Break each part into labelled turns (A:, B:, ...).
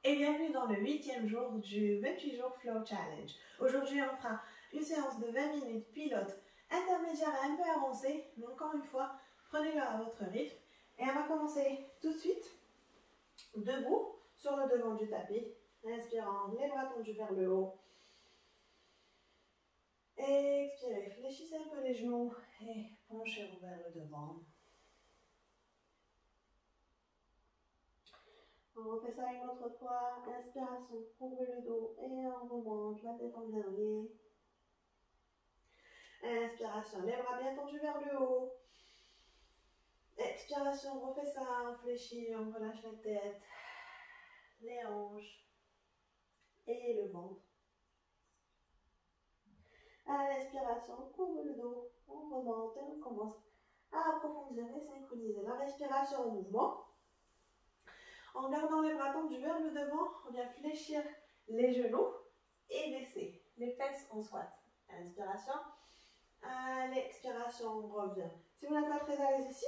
A: Et bienvenue dans le 8e jour du 28 jours Flow Challenge. Aujourd'hui, on fera une séance de 20 minutes pilote intermédiaire et un peu avancée. Mais encore une fois, prenez-le à votre rythme. Et on va commencer tout de suite debout sur le devant du tapis. Inspirant, les bras tendus vers le haut. Expirez, fléchissez un peu les genoux et penchez-vous vers le devant. On refait ça une autre fois. Inspiration, courbe le dos et on remonte la tête en dernier. Inspiration, les bras bien tendus vers le haut. Expiration, on refait ça, on fléchit, on relâche la tête, les hanches et le ventre. À l'inspiration, on courbe le dos, on remonte et on commence à approfondir et synchroniser la respiration au mouvement. En gardant les bras tendus vers le devant, on vient fléchir les genoux et baisser les fesses en squat. Inspiration. À l'expiration, on revient. Si vous n'êtes pas très à l'aise ici,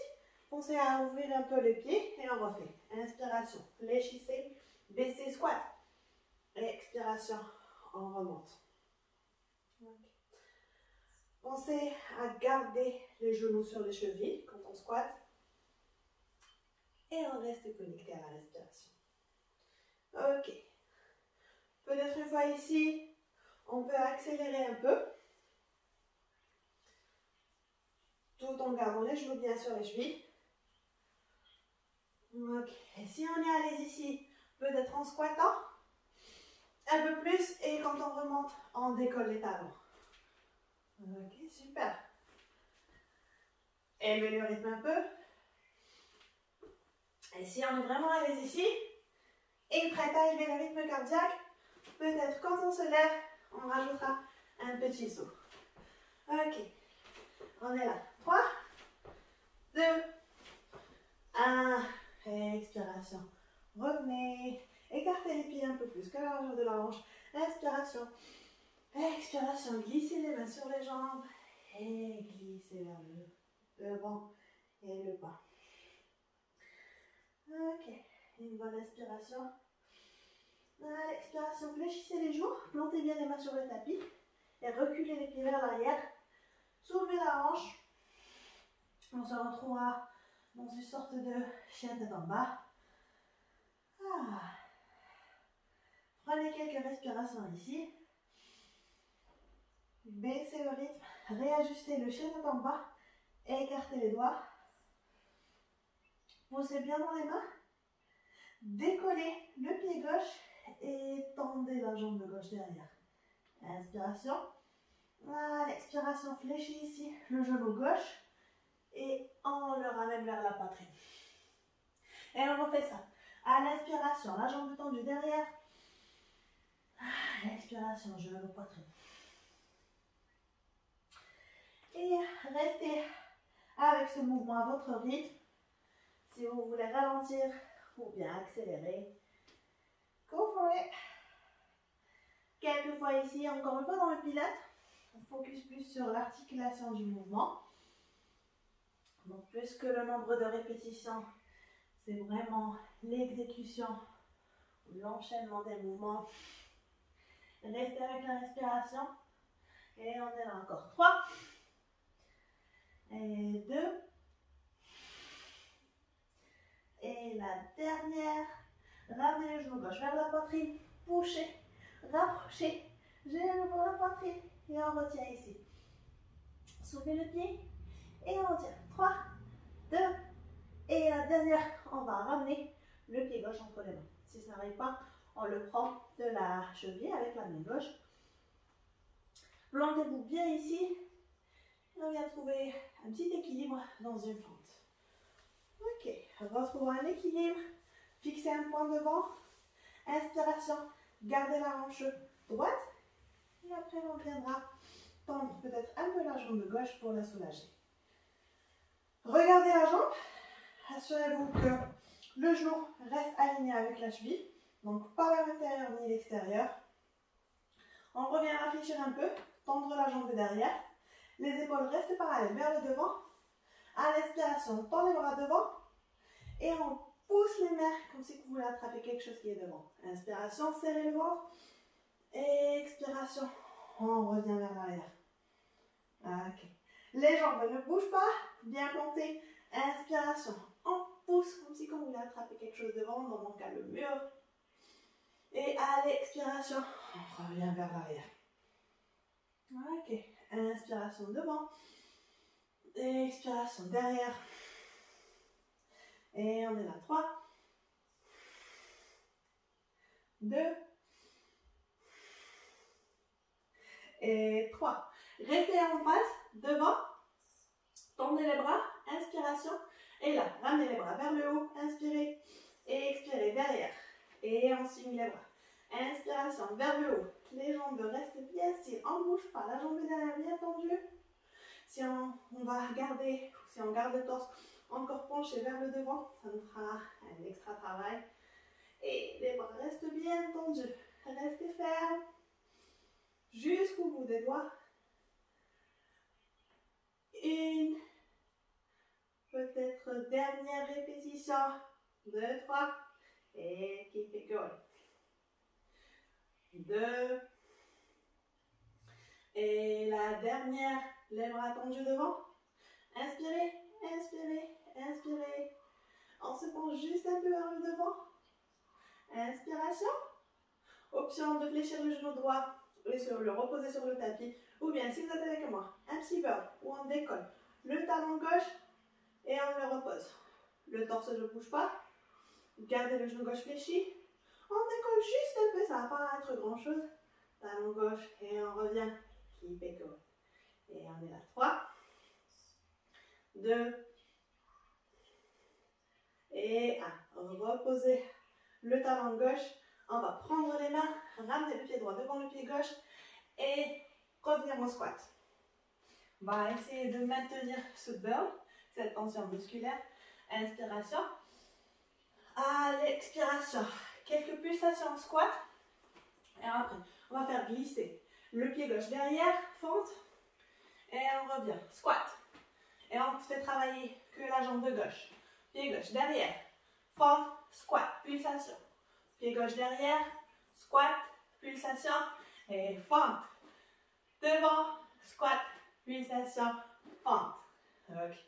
A: pensez à ouvrir un peu les pieds et on refait. Inspiration, fléchissez, baissez, squat. Expiration, on remonte. Okay. Pensez à garder les genoux sur les chevilles quand on squatte. Et on reste connecté à la respiration. Ok. Peut-être une fois ici, on peut accélérer un peu. Tout en gardant les genoux bien sur les chevilles. Ok. Et si on est à l'aise ici, peut-être en squattant. Un peu plus. Et quand on remonte, on décolle les talons. Ok, super. Élevez le rythme un peu. Et si on est vraiment à l'aise ici, et prêt à élever le rythme cardiaque, peut-être quand on se lève, on rajoutera un petit saut. Ok, on est là. 3, 2, 1, expiration. Revenez, écartez les pieds un peu plus que la largeur de la hanche. Inspiration, expiration, glissez les mains sur les jambes et glissez vers le devant et le bas. Ok, une bonne inspiration. À l'expiration, fléchissez les genoux, plantez bien les mains sur le tapis et reculez les pieds vers l'arrière. Soulevez la hanche. On se retrouvera dans une sorte de chien tête en bas. Prenez quelques respirations ici. Baissez le rythme, réajustez le chien tête en bas, écartez les doigts. Poussez bien dans les mains. Décollez le pied gauche et tendez la jambe gauche derrière. Inspiration. À l'expiration, fléchis ici le genou gauche et on le ramène vers la poitrine. Et on refait ça. À l'inspiration, la jambe tendue derrière. À l'expiration, genou poitrine. Et restez avec ce mouvement à votre rythme. Si vous voulez ralentir ou bien accélérer, go for it. Quelques fois ici, encore une fois dans le pilates, on focus plus sur l'articulation du mouvement. Donc plus que le nombre de répétitions, c'est vraiment l'exécution, l'enchaînement des mouvements. Restez avec la respiration. Et on est là encore. 3. Et 2. Et la dernière. Ramenez le genou gauche vers la poitrine. Poussez. Rapprochez. Genou pour la poitrine. Et on retient ici. Soulevez le pied. Et on tient. 3, 2. Et la dernière, on va ramener le pied gauche entre les mains. Si ça n'arrive pas, on le prend de la cheville avec la main gauche. Plantez-vous bien ici. Et on vient trouver un petit équilibre dans une fente. Ok, retrouvons un équilibre. Fixez un point devant. Inspiration, gardez la hanche droite. Et après, on viendra tendre peut-être un peu la jambe gauche pour la soulager. Regardez la jambe. Assurez-vous que le genou reste aligné avec la cheville. Donc, pas vers l'intérieur ni l'extérieur. On revient à réfléchir un peu. Tendre la jambe derrière. Les épaules restent parallèles vers le devant. À l'inspiration, tend les bras devant. Et on pousse les mains comme si vous voulez attraper quelque chose qui est devant. Inspiration, serrez le ventre. Expiration, on revient vers l'arrière. Ok. Les jambes ne bougent pas, bien plantées. Inspiration, on pousse comme si vous voulez attraper quelque chose devant, dans mon cas le mur. Et à l'expiration, on revient vers l'arrière. Ok. Inspiration devant. Expiration derrière. Et on est là. 3, 2 et 3. Restez en face, devant. Tendez les bras. Inspiration. Et là, ramenez les bras vers le haut. Inspirez. Et expirez derrière. Et on signe les bras. Inspiration vers le haut. Les jambes restent bien still. On ne bouge pas. La jambe est derrière bien tendue. Si on va garder, si on garde le torse encore penché vers le devant, ça nous fera un extra travail. Et les bras restent bien tendus. Restez ferme. Jusqu'au bout des doigts. Une. Peut-être dernière répétition. 2, 3. Et keep it going. 2. Et la dernière, les bras tendus devant. Inspirez, inspirez, inspirez. On se penche juste un peu vers le devant. Inspiration. Option de fléchir le genou droit et le reposer sur le tapis. Ou bien, si vous êtes avec moi, un petit bird où on décolle le talon gauche et on le repose. Le torse ne bouge pas. Gardez le genou gauche fléchi. On décolle juste un peu, ça ne va pas être grand chose. Talon gauche et on revient. Keep it going. Et on est là. 3, 2 et 1. Reposez le talon gauche. On va prendre les mains, ramener le pied droit devant le pied gauche et revenir au squat. On va essayer de maintenir ce burn, cette tension musculaire. Inspiration. À l'expiration, quelques pulsations en squat. Et après, on va faire glisser le pied gauche derrière, fente. Et on revient, squat. Et on fait travailler que la jambe de gauche. Pied gauche derrière, fente, squat, pulsation. Pied gauche derrière, squat, pulsation et fente. Devant, squat, pulsation, fente. Okay.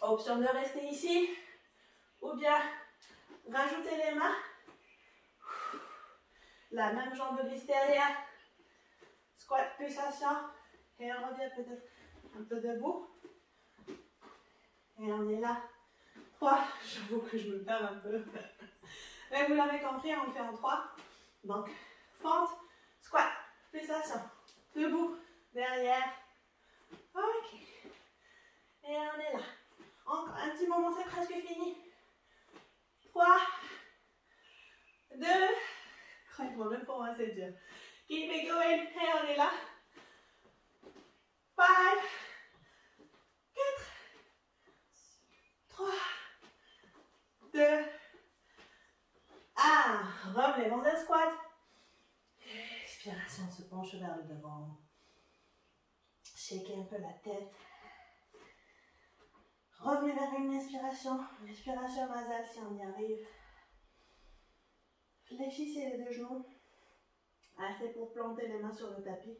A: Option de rester ici ou bien rajouter les mains. La même jambe glisse derrière, squat, pulsation et on revient peut-être un peu debout. Et on est là. 3, j'avoue que je me perds un peu. Mais vous l'avez compris, on le fait en 3. Donc, fente, squat, pulsation, debout, derrière. Ok. Et on est là. Encore un petit moment, c'est presque fini. 3, 2, croyez-moi, même pour moi, c'est dur. Keep it going. Et on est là. 5, 4, 3, 2, 1. Revenez dans un squat. Expiration, on se penche vers le devant. Shakez un peu la tête. Revenez vers une inspiration. Respiration nasale si on y arrive. Fléchissez les deux genoux. Assez pour planter les mains sur le tapis.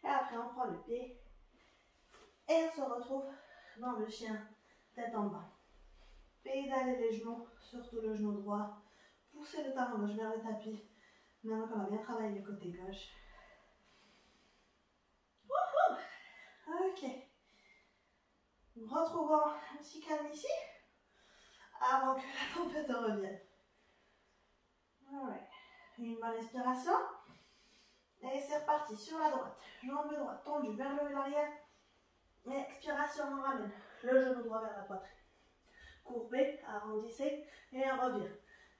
A: Et après, on prend le pied. Et on se retrouve dans le chien tête en bas. Pédalez les genoux, surtout le genou droit. Poussez le talon gauche vers le tapis. Maintenant qu'on a bien travaillé le côté gauche. Wouhou! Ok. Nous retrouvons un petit calme ici. Avant que la tempête revienne. Alright. Une bonne inspiration. Et c'est reparti sur la droite. Jambe droite tendue vers le haut et l'arrière. Expiration, on ramène le genou droit vers la poitrine. Courbez, arrondissez et on revient.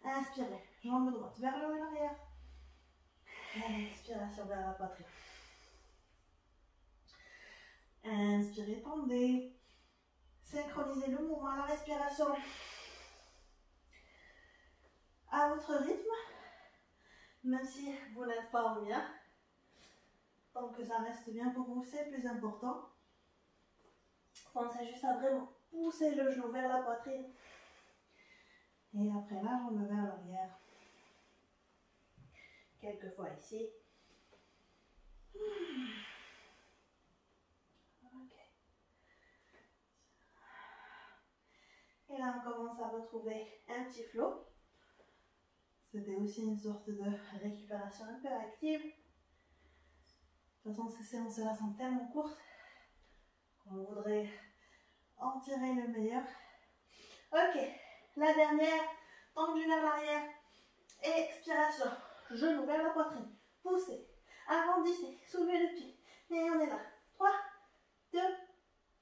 A: Inspirez, jambe droite vers le haut et l'arrière. Expiration vers la poitrine. Inspirez, tendez. Synchronisez le mouvement à la respiration. À votre rythme, même si vous n'êtes pas en mien. Tant que ça reste bien pour vous, c'est le plus important. Pensez juste à vraiment pousser le genou vers la poitrine. Et après la jambe vers l'arrière. Quelques fois ici. Ok. Et là, on commence à retrouver un petit flow. C'était aussi une sorte de récupération un peu active. De toute façon, ces séances-là sont tellement courtes qu'on voudrait en tirer le meilleur. Ok, la dernière, tendu vers l'arrière. Expiration, genou vers la poitrine. Poussez, arrondissez, soulevez le pied. Et on est là. 3, 2,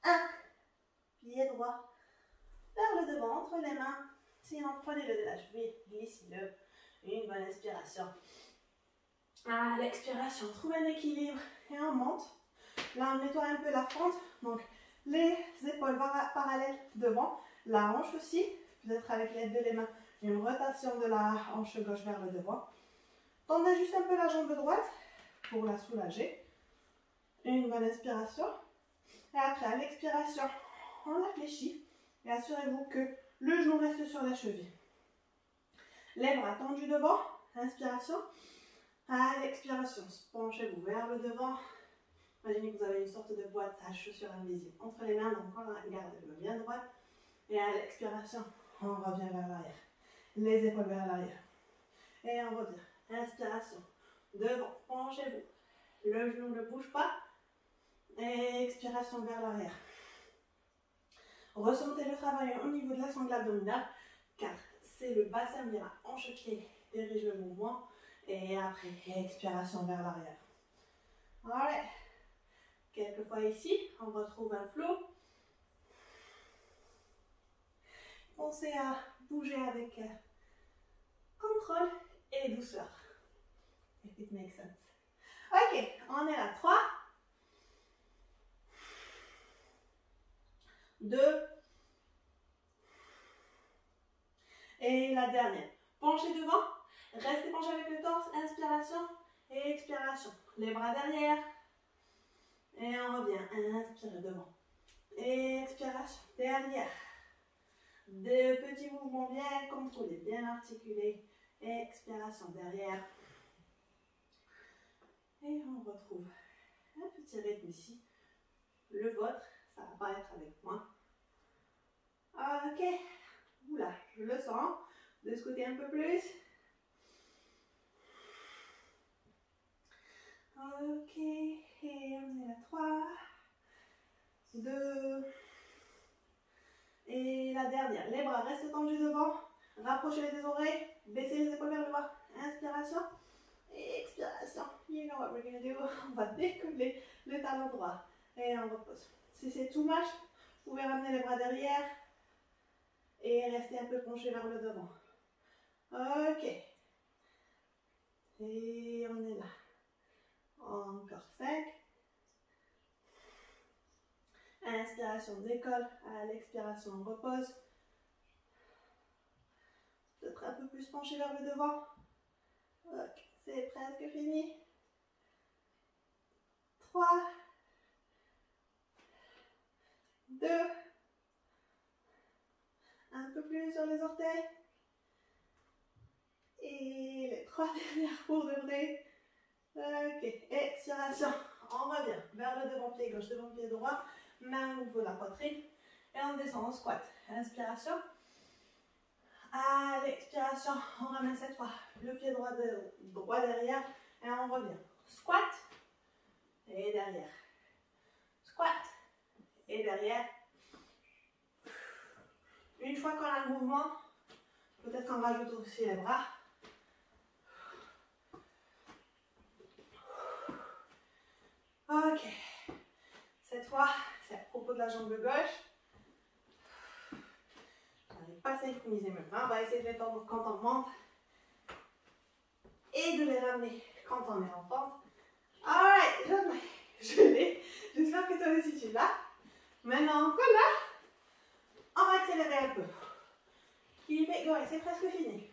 A: 1. Pied droit vers le devant, entre les mains. Sinon, prenez-le de la cheville, glissez-le. Une bonne inspiration. À l'expiration, trouvez un équilibre et on monte. Là, on nettoie un peu la fente. Donc, les épaules parallèles devant. La hanche aussi, peut-être avec l'aide de les mains. Une rotation de la hanche gauche vers le devant. Tendez juste un peu la jambe droite pour la soulager. Une bonne inspiration. Et après, à l'expiration, on la fléchit. Et assurez-vous que le genou reste sur la cheville. Les bras tendus devant. Inspiration. À l'expiration, penchez-vous vers le devant. Imaginez que vous avez une sorte de boîte à chaussures invisible entre les mains. Donc, on garde la main bien droite. Et à l'expiration, on revient vers l'arrière. Les épaules vers l'arrière. Et on revient. Inspiration. Devant, penchez-vous. Le genou ne bouge pas. Et expiration vers l'arrière. Ressentez le travail au niveau de la sangle abdominale, car c'est le bassin bien la hanche qui dirige le mouvement. Et après, expiration vers l'arrière. Alright. Quelques fois ici, on retrouve un flow. Pensez à bouger avec contrôle et douceur. If it makes sense. Ok, on est là. 3, 2, et la dernière. Penchez devant, restez penché avec le torse, inspiration et expiration. Les bras derrière, et on revient, inspirez devant, et expiration, derrière. Des petits mouvements bien contrôlés, bien articulés, expiration derrière. Et on retrouve un petit rythme ici. Le vôtre, ça va pas être avec moi. Ok. Oula, je le sens. De ce côté un peu plus. Ok. Et on est à 3, 2. Et la dernière. Les bras restent tendus devant. Rapprochez les oreilles. Baissez les épaules vers le bas. Inspiration. Et expiration. You know what we're going to do. On va décoller le talon droit. Et on repose. Si c'est too much, vous pouvez ramener les bras derrière. Et rester un peu penché vers le devant. Ok. Et on est là. Encore 5. Inspiration, décolle. À l'expiration, on repose. Peut-être un peu plus penché vers le devant. Ok, c'est presque fini. 3, 2. Un peu plus sur les orteils. Et les 3 dernières pour de vrai. Ok, expiration. On revient vers le devant pied gauche, devant pied droit. Main au niveau de la poitrine. Et on descend en squat. Inspiration. À l'expiration, on ramène cette fois le pied droit derrière. Et on revient. Squat. Et derrière. Squat. Et derrière. Une fois qu'on a le mouvement, peut-être qu'on rajoute aussi les bras. Ok. Cette fois, c'est à propos de la jambe gauche. Je n'arrive pas à synchroniser mes mains. On va essayer de les tendre quand on monte. Et de les ramener quand on est en pente. Alright, je l'ai. J'espère que toi aussi tu l'as. Maintenant, encore là, on va accélérer un peu. Keep it going, c'est presque fini.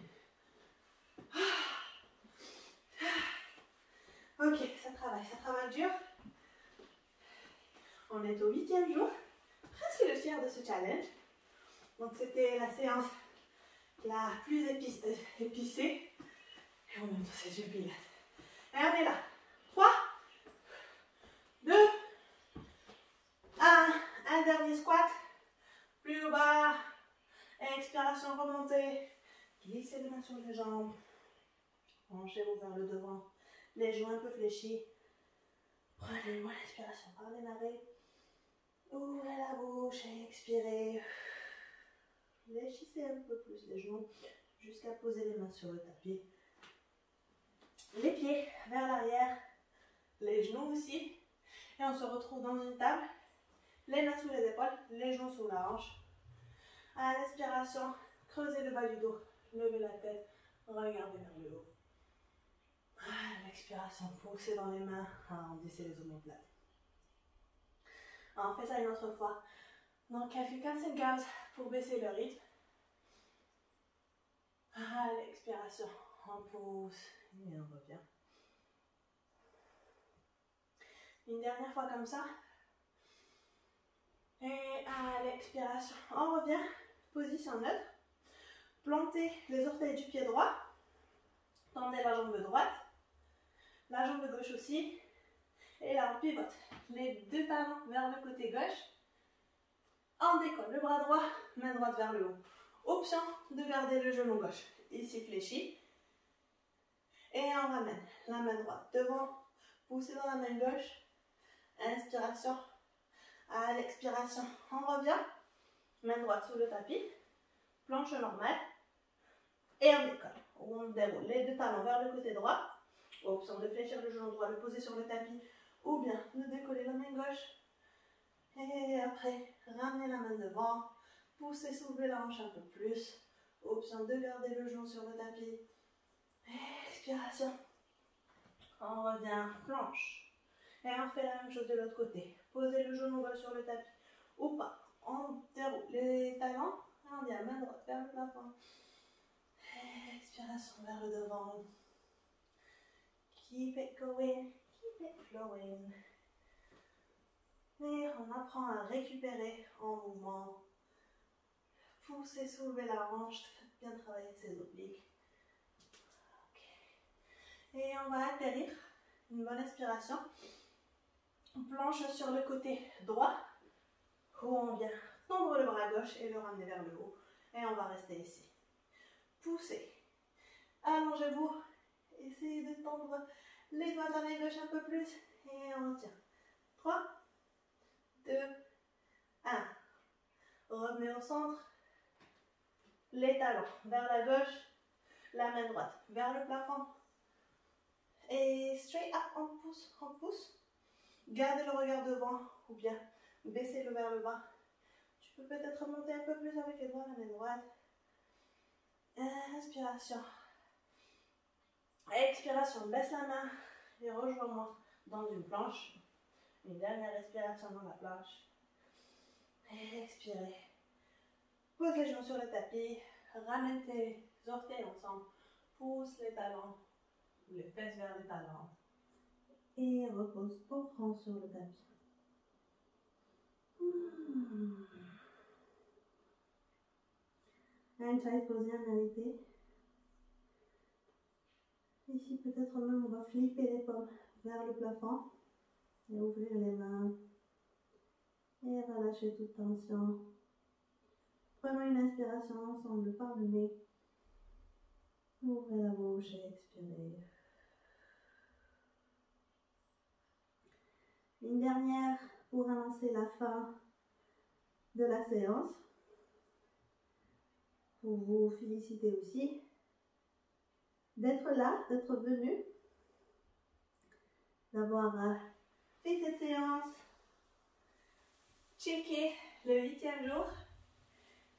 A: Ok, ça travaille dur. On est au 8e jour. presque le tiers de ce challenge. Donc c'était la séance la plus épicée. Et on monte ses yeux pilates. Et on est là. 3, 2, 1. Un dernier squat. Plus bas. Expiration, remontez. Glissez les mains sur les jambes. Penchez-vous vers le devant. Les joues un peu fléchis. Prenez une bonne inspiration par les narines. Ouvrez la bouche et expirez. Fléchissez un peu plus les genoux jusqu'à poser les mains sur le tapis. Les pieds vers l'arrière, les genoux aussi. Et on se retrouve dans une table. Les mains sous les épaules, les genoux sous la hanche. À l'inspiration, creusez le bas du dos, levez la tête, regardez vers le haut. À l'expiration, poussez dans les mains, arrondissez les omoplates. On fait ça une autre fois. Donc, quelques 15 secondes pour baisser le rythme. À l'expiration, on pousse et on revient. Une dernière fois comme ça. Et à l'expiration, on revient. Position neutre. Plantez les orteils du pied droit. Tendez la jambe droite. La jambe gauche aussi. Et là, on pivote. Les deux talons vers le côté gauche. On décolle le bras droit, main droite vers le haut. Option de garder le genou gauche ici fléchi. Et on ramène la main droite devant. Poussez dans la main gauche. Inspiration. À l'expiration, on revient. Main droite sous le tapis. Planche normale. Et on décolle. On déroule les deux talons vers le côté droit. Option de fléchir le genou droit, le poser sur le tapis. Ou bien de décoller la main gauche. Et après, ramenez la main devant. Poussez, soulevez la hanche un peu plus. Option de garder le genou sur le tapis. Expiration. On revient, planche. Et on fait la même chose de l'autre côté. Posez le genou gauche sur le tapis. Ou pas. On déroule les talons. Et on vient main droite vers le plafond. Expiration vers le devant. Keep it going. Keep it flowing. Et on apprend à récupérer en mouvement. Poussez, soulevez la hanche. Faites bien travailler ses obliques. Et on va atterrir. Une bonne inspiration. On planche sur le côté droit. Où on vient tendre le bras gauche et le ramener vers le haut. Et on va rester ici. Poussez. Allongez-vous. Essayez de tendre les doigts de la main gauche un peu plus. Et on tient. 3, 2, 1. Revenez au centre. Les talons vers la gauche. La main droite vers le plafond. Et straight up, on pousse, on pousse. Gardez le regard devant ou bien baissez-le vers le bas. Tu peux peut-être monter un peu plus avec les doigts, la main droite. Inspiration. Expiration, baisse la main et rejoins-moi dans une planche. Une dernière respiration dans la planche. Expirez. Pose les genoux sur le tapis. Ramène tes orteils ensemble. Pousse les talons. Les fesses vers les talons. Et repose ton front sur le tapis. Un child pose bien mérité. Ici, peut-être même, on va flipper les paumes vers le plafond. Et ouvrir les mains. Et relâcher toute tension. Prenons une inspiration ensemble par le nez. Ouvrez la bouche et expirez. Une dernière pour annoncer la fin de la séance. Pour vous féliciter aussi d'être là, d'être venu, d'avoir fait cette séance, checké le 8e jour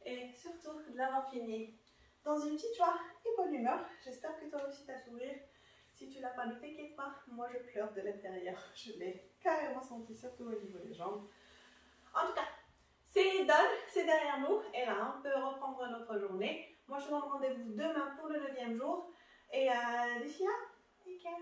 A: et surtout de l'avoir fini dans une petite joie et bonne humeur. J'espère que toi aussi t'as sourire. Si tu l'as pas, ne t'inquiète pas, moi je pleure de l'intérieur. Je l'ai carrément senti, surtout au niveau des jambes. En tout cas, c'est done, c'est derrière nous. Et là, on peut reprendre notre journée. Moi, je te donne rendez-vous demain pour le 9e jour. Et d'ici là, take care.